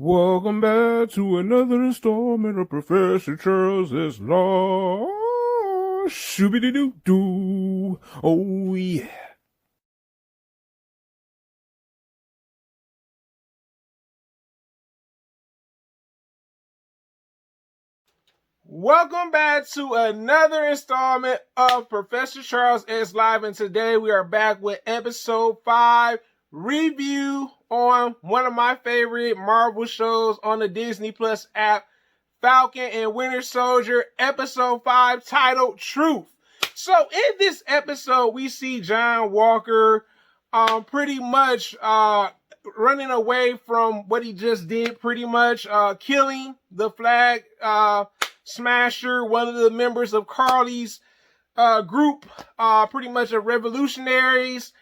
Welcome back to another installment of Professor Charles's Law. Shooby-doo-doo-doo. Oh, yeah. Welcome back to another installment of Professor Charles is Live, and today we are back with episode 5 review on one of my favorite Marvel shows on the Disney Plus app, Falcon and Winter Soldier, episode 5, titled Truth. So in this episode, we see John Walker pretty much running away from what he just did, pretty much killing the Flag Smasher, one of the members of Carly's group, pretty much of revolutionaries.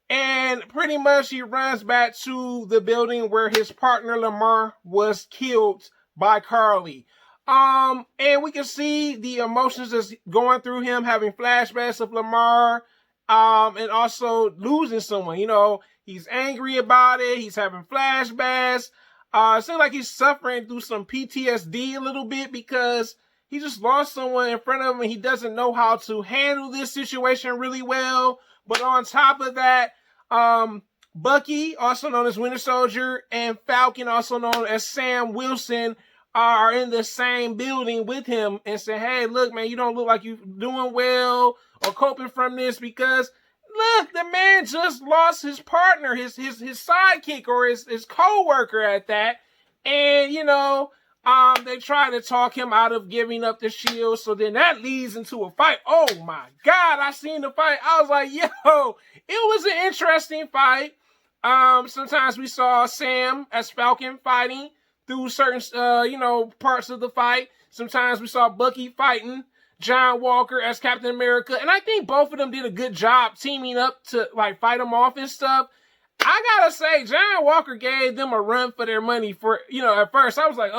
And pretty much he runs back to the building where his partner Lamar was killed by Carly. And we can see the emotions that's going through him, having flashbacks of Lamar, and also losing someone. You know, he's angry about it. He's having flashbacks. It seems like he's suffering through some PTSD a little bit because he just lost someone in front of him and he doesn't know how to handle this situation really well. But on top of that, Bucky, also known as Winter Soldier, and Falcon, also known as Sam Wilson, are in the same building with him and say, hey, look, man, you don't look like you're doing well or coping from this because, look, the man just lost his partner, his sidekick or his co-worker at that. And, you know, they try to talk him out of giving up the shield. So then that leads into a fight. Oh my God, I seen the fight. I was like, yo, it was an interesting fight. Sometimes we saw Sam as Falcon fighting through certain, parts of the fight. Sometimes we saw Bucky fighting John Walker as Captain America. And I think both of them did a good job teaming up to like fight him off and stuff. I gotta say, John Walker gave them a run for their money for, at first I was like,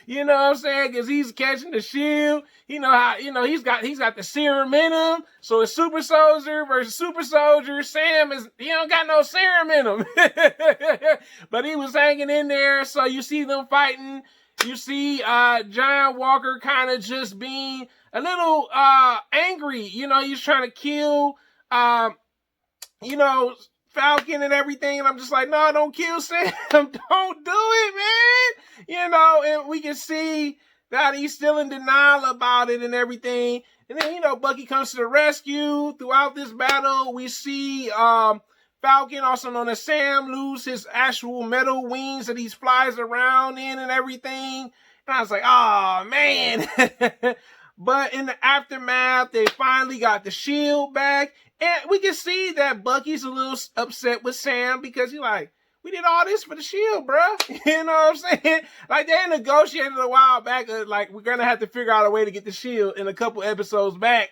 you know what I'm saying? Because he's catching the shield. You know how, he's got the serum in him. So it's Super Soldier versus Super Soldier. Sam he don't got no serum in him. But he was hanging in there. So you see them fighting. You see John Walker kind of just being a little angry. He's trying to kill Falcon and everything, and I'm just like, no, don't kill Sam, don't do it, man. And we can see that he's still in denial about it and everything. And then, Bucky comes to the rescue. Throughout this battle, we see Falcon, also known as Sam, lose his actual metal wings that he flies around in and everything. And I was like, oh, man. But in the aftermath, they finally got the shield back. And we can see that Bucky's a little upset with Sam because he's like, we did all this for the shield, bro. You know what I'm saying? Like, they negotiated a while back. Like, we're going to have to figure out a way to get the shield in a couple episodes back.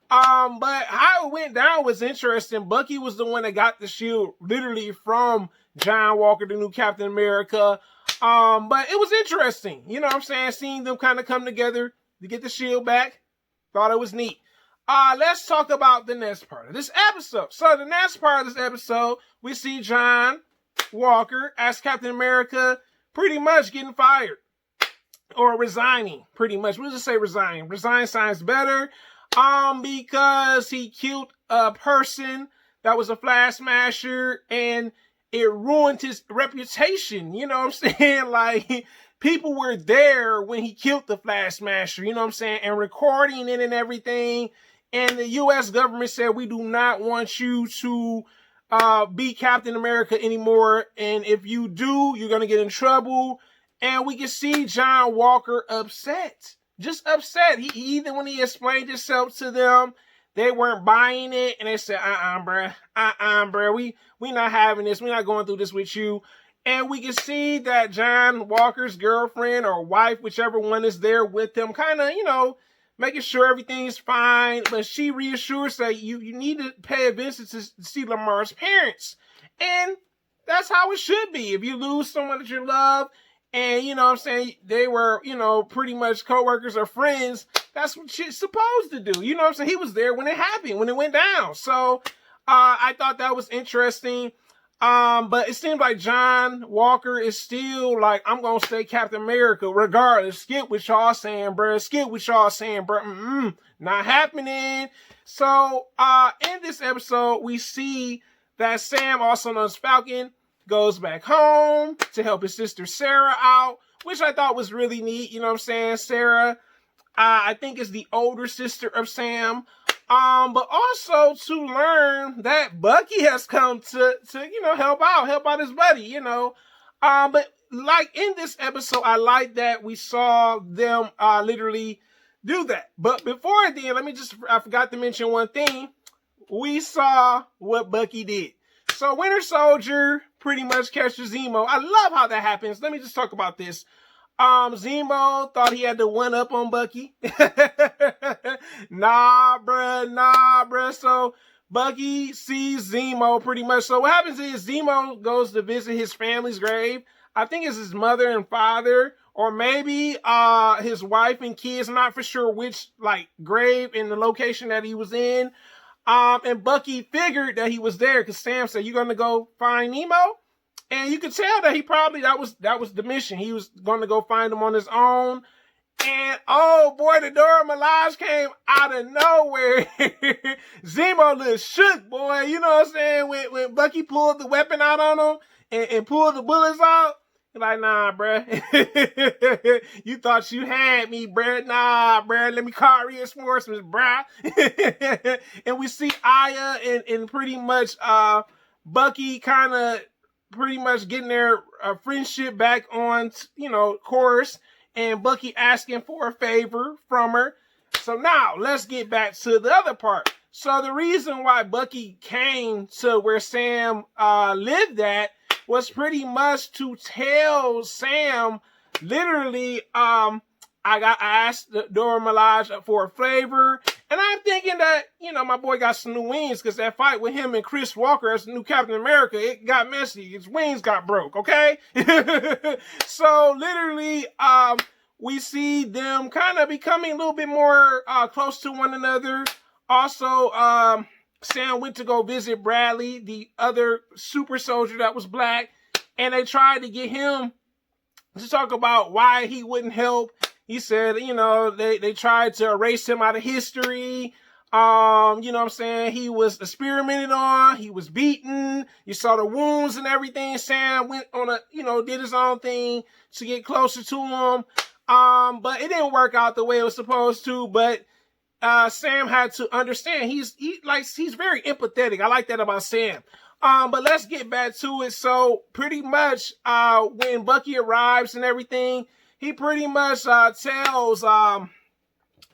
But how it went down was interesting. Bucky was the one that got the shield literally from John Walker, the new Captain America. But it was interesting. You know what I'm saying? Seeing them kind of come together to get the shield back. Thought it was neat. Let's talk about the next part of this episode. So the next part of this episode, we see John Walker as Captain America pretty much getting fired. Or resigning, pretty much. We'll just say resigning. Resign sounds better. Because he killed a person that was a Flag Smasher and it ruined his reputation. You know what I'm saying? Like, people were there when he killed the Flag Smasher, you know what I'm saying? And recording it and everything. And the U.S. government said, we do not want you to be Captain America anymore. And if you do, you're going to get in trouble. And we can see John Walker upset. Just upset. He even when he explained himself to them, they weren't buying it. And they said, bruh. We not having this. We're not going through this with you. And we can see that John Walker's girlfriend or wife, whichever one is there with him, kind of, making sure everything's fine. But she reassures that you need to pay a visit to see Lamar's parents. And that's how it should be. If you lose someone that you love and, they were, pretty much co-workers or friends, that's what she's supposed to do. You know what I'm saying? He was there when it happened, when it went down. So I thought that was interesting. But it seems like John Walker is still like, I'm gonna stay Captain America regardless. Skip what y'all saying, bruh. Skip what y'all saying, bruh. Not happening. So, in this episode, we see that Sam, also known as Falcon, goes back home to help his sister Sarah out, which I thought was really neat. You know what I'm saying? Sarah, I think, is the older sister of Sam. But also to learn that Bucky has come to help out his buddy, But like in this episode, I like that we saw them literally do that. But before then, I forgot to mention one thing. We saw what Bucky did. So Winter Soldier pretty much catches Zemo. I love how that happens. Let me just talk about this. Zemo thought he had the one up on Bucky. Nah, bruh. So Bucky sees Zemo pretty much. So what happens is Zemo goes to visit his family's grave. I think it's his mother and father, or maybe his wife and kids. I'm not for sure which grave in the location that he was in. And Bucky figured that he was there because Sam said, "You gonna go find Nemo?" And you could tell that he probably, that was the mission. He was going to go find him on his own. And oh boy, the Dora Milaje came out of nowhere. Zemo looked shook, boy. You know what I'm saying? When Bucky pulled the weapon out on him and pulled the bullets out, he's like, nah, bruh. You thought you had me, bruh. Nah, bruh. Let me call reinforcements, bruh. And we see Aya and pretty much Bucky kind of pretty much getting their friendship back on, course, and Bucky asking for a favor from her. So now let's get back to the other part. So the reason why Bucky came to where Sam lived at was pretty much to tell Sam, literally, I asked Dora Milaje for a favor, and I'm thinking that, my boy got some new wings, because that fight with him and Chris Walker as the new Captain America, it got messy. His wings got broke, okay? So, literally, we see them kind of becoming a little bit more close to one another. Also, Sam went to go visit Bradley, the other super soldier that was black, and they tried to get him to talk about why he wouldn't help. He said, they tried to erase him out of history. You know what I'm saying? He was experimented on. He was beaten. You saw the wounds and everything. Sam went on did his own thing to get closer to him. But it didn't work out the way it was supposed to. But Sam had to understand. He's very empathetic. I like that about Sam. But let's get back to it. So pretty much when Bucky arrives and everything, he pretty much tells, Sam,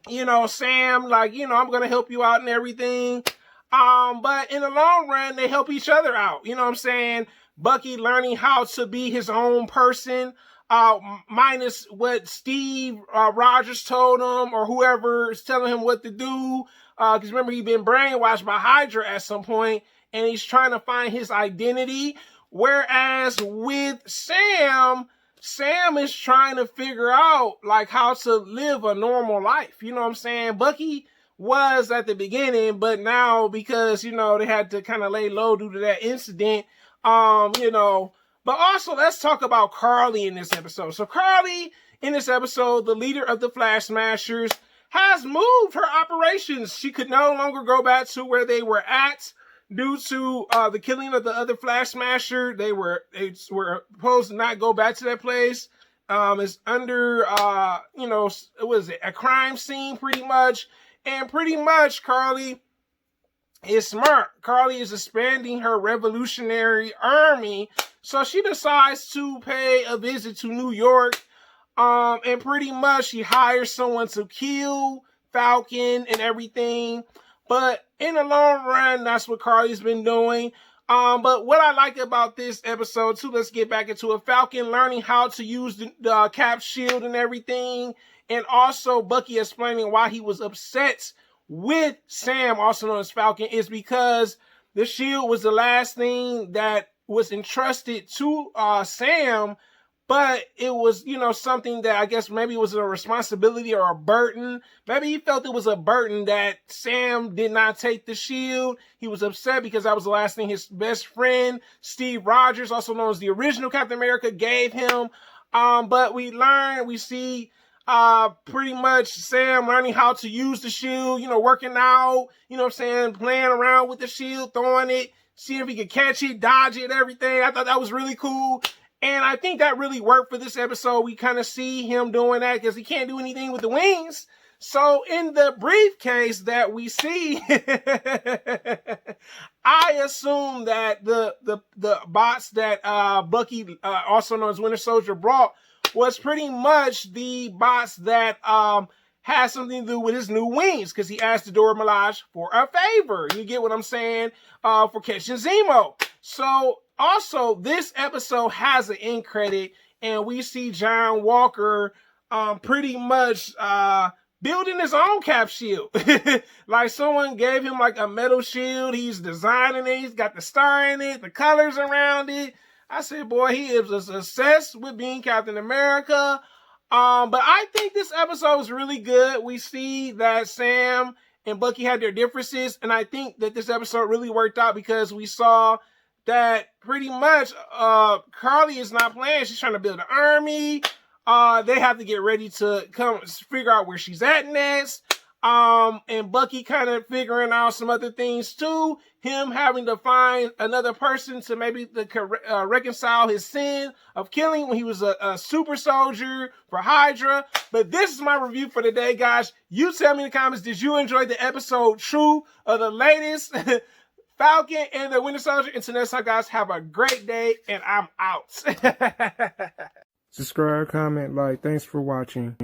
I'm going to help you out and everything. But in the long run, they help each other out. You know what I'm saying? Bucky learning how to be his own person, minus what Steve Rogers told him or whoever is telling him what to do. Because remember, he'd been brainwashed by Hydra at some point, and he's trying to find his identity. Whereas with Sam is trying to figure out how to live a normal life. You know what I'm saying? Bucky was at the beginning, but now because, they had to kind of lay low due to that incident, but also let's talk about Carly in this episode. So Carly in this episode, the leader of the Flash Smashers, has moved her operations. She could no longer go back to where they were at. Due to the killing of the other Flash Smasher, they were supposed to not go back to that place. It's under, a crime scene pretty much. And pretty much Carly is smart. Carly is expanding her revolutionary army. So she decides to pay a visit to New York. And pretty much she hires someone to kill Falcon and everything. But in the long run, that's what Carly's been doing. But what I like about this episode, too, let's get back into it. Falcon learning how to use the Cap shield and everything. And also Bucky explaining why he was upset with Sam, also known as Falcon, is because the shield was the last thing that was entrusted to Sam but it was, something that I guess maybe it was a responsibility or a burden. Maybe he felt it was a burden that Sam did not take the shield. He was upset because that was the last thing his best friend, Steve Rogers, also known as the original Captain America, gave him. But we see pretty much Sam learning how to use the shield, working out, playing around with the shield, throwing it, seeing if he could catch it, dodge it, everything. I thought that was really cool. And I think that really worked for this episode. We kind of see him doing that because he can't do anything with the wings. So in the briefcase that we see, I assume that the bots that Bucky, also known as Winter Soldier, brought was pretty much the bots that has something to do with his new wings, because he asked the Dora Milaje for a favor. You get what I'm saying? For catching Zemo. So also, this episode has an end credit, and we see John Walker pretty much building his own cap shield. Like someone gave him like a metal shield. He's designing it. He's got the star in it, the colors around it. I said, boy, he is a success with being Captain America. But I think this episode was really good. We see that Sam and Bucky had their differences, and I think that this episode really worked out because we saw that pretty much Carly is not playing. She's trying to build an army. They have to get ready to come figure out where she's at next. And Bucky kind of figuring out some other things too. Him having to find another person to maybe reconcile his sin of killing when he was a super soldier for Hydra. But this is my review for today, guys. You tell me in the comments, did you enjoy the episode 2 of the latest Falcon and the Winter Soldier? Until next time, guys, have a great day, and I'm out. Subscribe, comment, like. Thanks for watching.